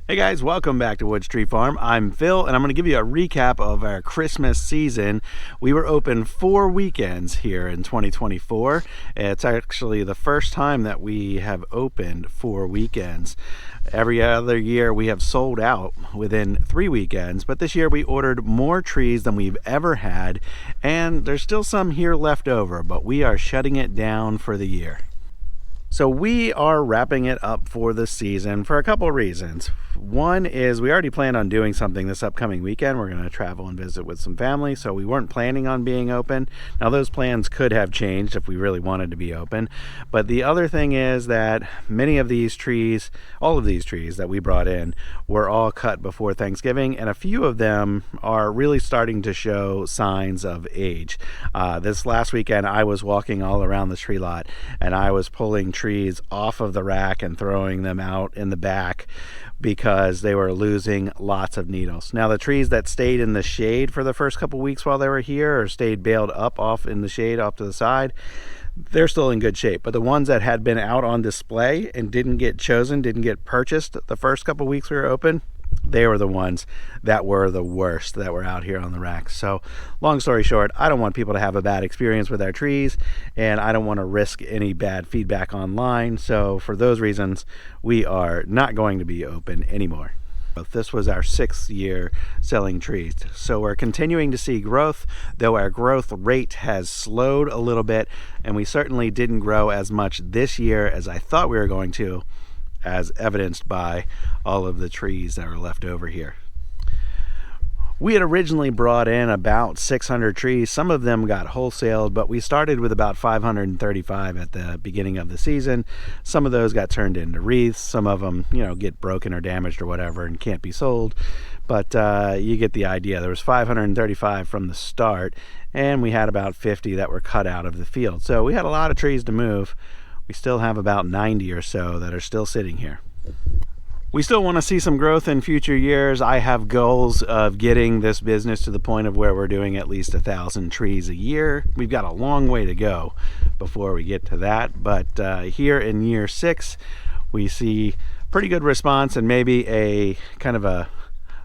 Hey guys, welcome back to Woods Tree Farm. I'm Phil, and I'm going to give you a recap of our Christmas season. We were open 4 weekends here in 2024. It's actually the first time that we have opened 4 weekends. Every other year we have sold out within 3 weekends, but this year we ordered more trees than we've ever had, and there's still some here left over, but we are shutting it down for the year. So we are wrapping it up for the season for a couple of reasons. One is we already planned on doing something this upcoming weekend. We're going to travel and visit with some family, so we weren't planning on being open. Now those plans could have changed if we really wanted to be open. But the other thing is that many of these trees, all of these trees that we brought in, were all cut before Thanksgiving, and a few of them are really starting to show signs of age. This last weekend I was walking all around the tree lot, and I was pulling trees off of the rack and throwing them out in the back because they were losing lots of needles. Now the trees that stayed in the shade for the first couple weeks while they were here, or stayed baled up off in the shade off to the side, they're still in good shape. But the ones that had been out on display and didn't get chosen, didn't get purchased the first couple weeks we were open, they were the ones that were the worst that were out here on the racks. So long story short, I don't want people to have a bad experience with our trees, and I don't want to risk any bad feedback online. So for those reasons, we are not going to be open anymore. This was our 6th year selling trees, so we're continuing to see growth, though our growth rate has slowed a little bit, and we certainly didn't grow as much this year as I thought we were going to, as evidenced by all of the trees that are left over here. We had originally brought in about 600 trees. Some of them got wholesaled, but we started with about 535 at the beginning of the season. Some of those got turned into wreaths. Some of them, get broken or damaged or whatever and can't be sold. But you get the idea. There was 535 from the start, and we had about 50 that were cut out of the field. So we had a lot of trees to move. We still have about 90 or so that are still sitting here. We still want to see some growth in future years. I have goals of getting this business to the point of where we're doing at least 1,000 trees a year. We've got a long way to go before we get to that, but here in year 6, we see pretty good response, and maybe a kind of a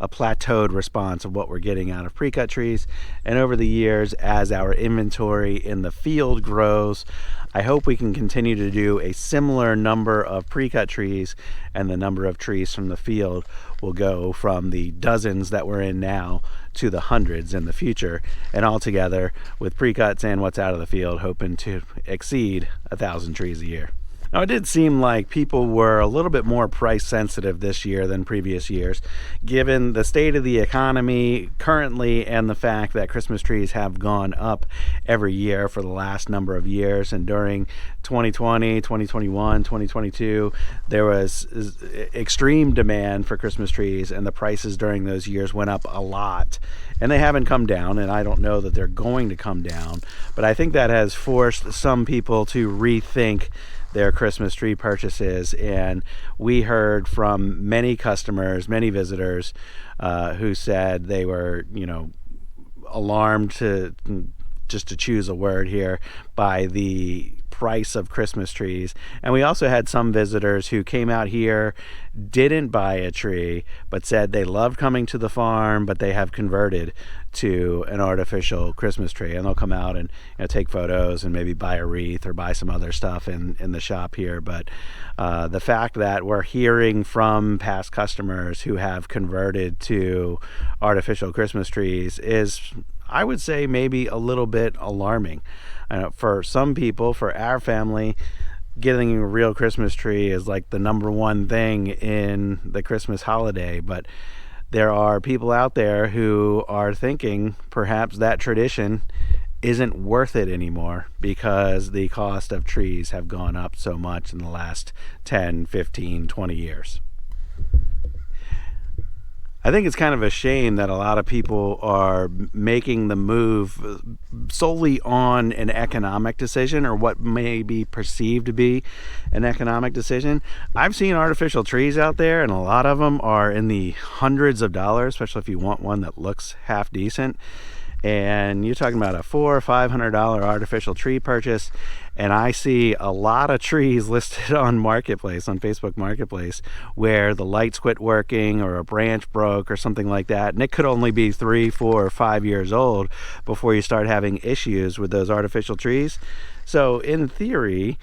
plateaued response of what we're getting out of pre-cut trees. And over the years, as our inventory in the field grows, I hope we can continue to do a similar number of pre-cut trees, and the number of trees from the field will go from the dozens that we're in now to the hundreds in the future. And altogether, with pre-cuts and what's out of the field, hoping to exceed 1,000 trees a year. Now, it did seem like people were a little bit more price sensitive this year than previous years, given the state of the economy currently and the fact that Christmas trees have gone up every year for the last number of years. And during 2020, 2021, 2022, there was extreme demand for Christmas trees, and the prices during those years went up a lot. And they haven't come down, and I don't know that they're going to come down, but I think that has forced some people to rethink their Christmas tree purchases. And we heard from many customers, many visitors, who said they were, alarmed, to choose a word here, by the price of Christmas trees. And we also had some visitors who came out here, didn't buy a tree, but said they loved coming to the farm, but they have converted to an artificial Christmas tree, and they'll come out and take photos and maybe buy a wreath or buy some other stuff in the shop here. But the fact that we're hearing from past customers who have converted to artificial Christmas trees is, I would say, maybe a little bit alarming. For some people, for our family, getting a real Christmas tree is like the number one thing in the Christmas holiday. But there are people out there who are thinking perhaps that tradition isn't worth it anymore because the cost of trees have gone up so much in the last 10, 15, 20 years. I think it's kind of a shame that a lot of people are making the move solely on an economic decision, or what may be perceived to be an economic decision. I've seen artificial trees out there, and a lot of them are in the hundreds of dollars, especially if you want one that looks half decent. And you're talking about a $400 or $500 artificial tree purchase, And I see a lot of trees listed on Marketplace, on Facebook Marketplace, where the lights quit working or a branch broke or something like that. And it could only be 3, 4, or 5 years old before you start having issues with those artificial trees. So in theory,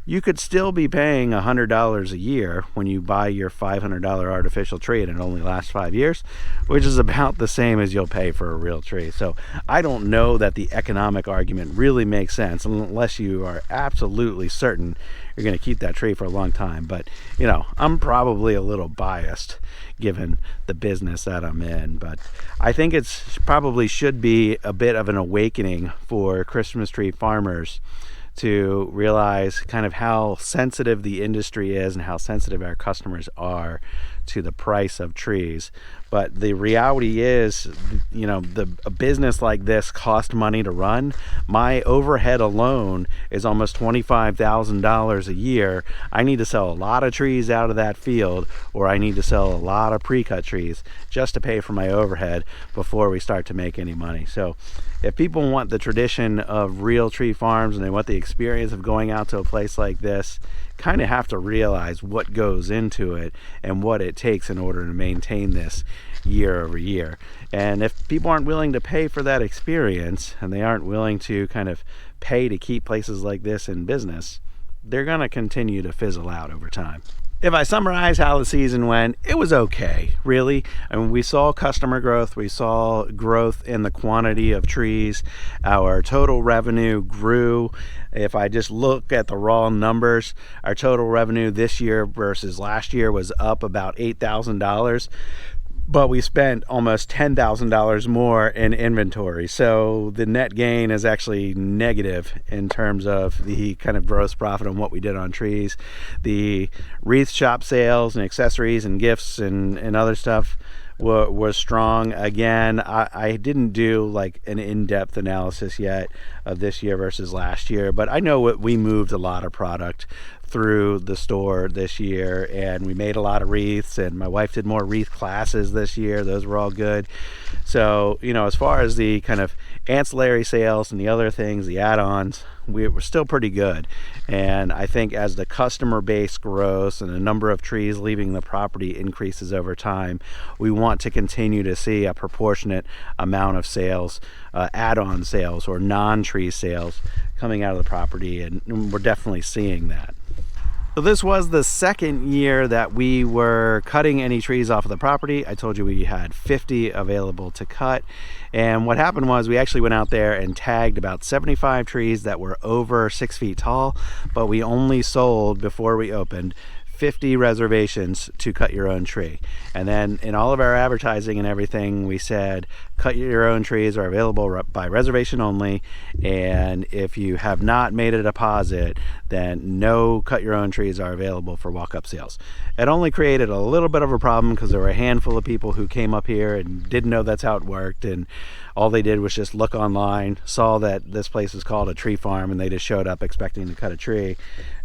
you could still be paying $100 a year when you buy your $500 artificial tree and it only lasts 5 years, which is about the same as you'll pay for a real tree. So I don't know that the economic argument really makes sense unless you are absolutely certain you're going to keep that tree for a long time. But, you know, I'm probably a little biased given the business that I'm in. But I think it's probably should be a bit of an awakening for Christmas tree farmers to realize kind of how sensitive the industry is and how sensitive our customers are to the price of trees. But the reality is, you know, a business like this costs money to run. My overhead alone is almost $25,000 a year. I need to sell a lot of trees out of that field, or I need to sell a lot of pre-cut trees just to pay for my overhead before we start to make any money. So if people want the tradition of real tree farms and they want the experience of going out to a place like this, kind of have to realize what goes into it and what it takes in order to maintain this year over year. And if people aren't willing to pay for that experience and they aren't willing to kind of pay to keep places like this in business, they're going to continue to fizzle out over time. If I summarize how the season went, it was okay, really. I mean, we saw customer growth, we saw growth in the quantity of trees, our total revenue grew. If I just look at the raw numbers, our total revenue this year versus last year was up about $8,000. But we spent almost $10,000 more in inventory. So the net gain is actually negative in terms of the kind of gross profit on what we did on trees. The wreath shop sales and accessories and gifts and other stuff was strong. Again, I didn't do like an in-depth analysis yet of this year versus last year, but I know we moved a lot of product through the store this year, and we made a lot of wreaths, and my wife did more wreath classes this year. Those were all good. So, you know, as far as the kind of ancillary sales and the other things, the add-ons, we were still pretty good. And I think as the customer base grows and the number of trees leaving the property increases over time, we want to continue to see a proportionate amount of sales, add-on sales or non-tree sales coming out of the property, and we're definitely seeing that. So this was the second year that we were cutting any trees off of the property. I told you we had 50 available to cut. And what happened was we actually went out there and tagged about 75 trees that were over 6 feet tall, but we only sold, before we opened, 50 reservations to cut your own tree. And then in all of our advertising and everything, we said cut your own trees are available by reservation only, and if you have not made a deposit, then no cut your own trees are available for walk-up sales. It only created a little bit of a problem because there were a handful of people who came up here and didn't know that's how it worked, and all they did was just look online, saw that this place is called a tree farm, and they just showed up expecting to cut a tree.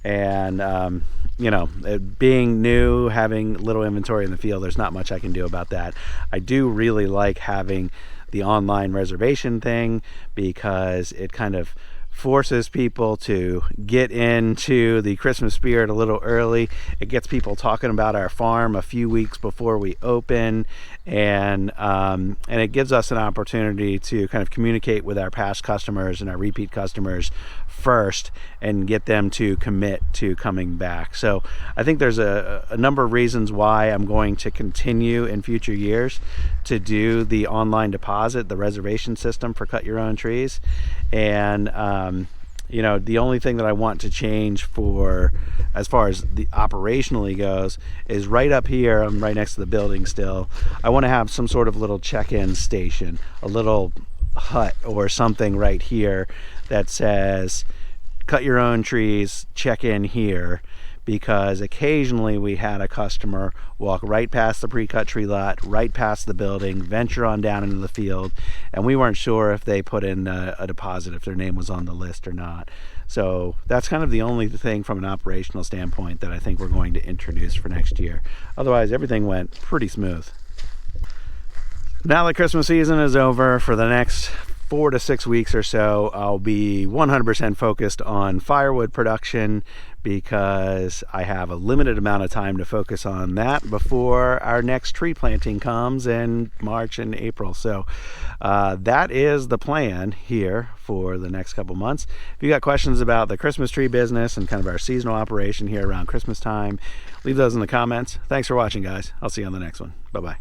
And you know, it being new, having little inventory in the field, there's not much I can do about that. I do really like having the online reservation thing because it kind of forces people to get into the Christmas spirit a little early. It gets people talking about our farm a few weeks before we open, and it gives us an opportunity to kind of communicate with our past customers and our repeat customers first and get them to commit to coming back. So I think there's a number of reasons why I'm going to continue in future years to do the online deposit, the reservation system for cut your own trees. And you know, the only thing that I want to change for as far as the operationally goes is right up here, I'm right next to the building still, I want to have some sort of little check-in station, a little hut or something right here that says cut your own trees, check in here, because occasionally we had a customer walk right past the pre-cut tree lot, right past the building, venture on down into the field, and we weren't sure if they put in a deposit, if their name was on the list or not. So that's kind of the only thing from an operational standpoint that I think we're going to introduce for next year. Otherwise, everything went pretty smooth. Now the Christmas season is over. For the next 4 to 6 weeks or so, I'll be 100% focused on firewood production, because I have a limited amount of time to focus on that before our next tree planting comes in March and April. So that is the plan here for the next couple months. If you got questions about the Christmas tree business and kind of our seasonal operation here around Christmas time, leave those in the comments. Thanks for watching, guys. I'll see you on the next one. Bye-bye.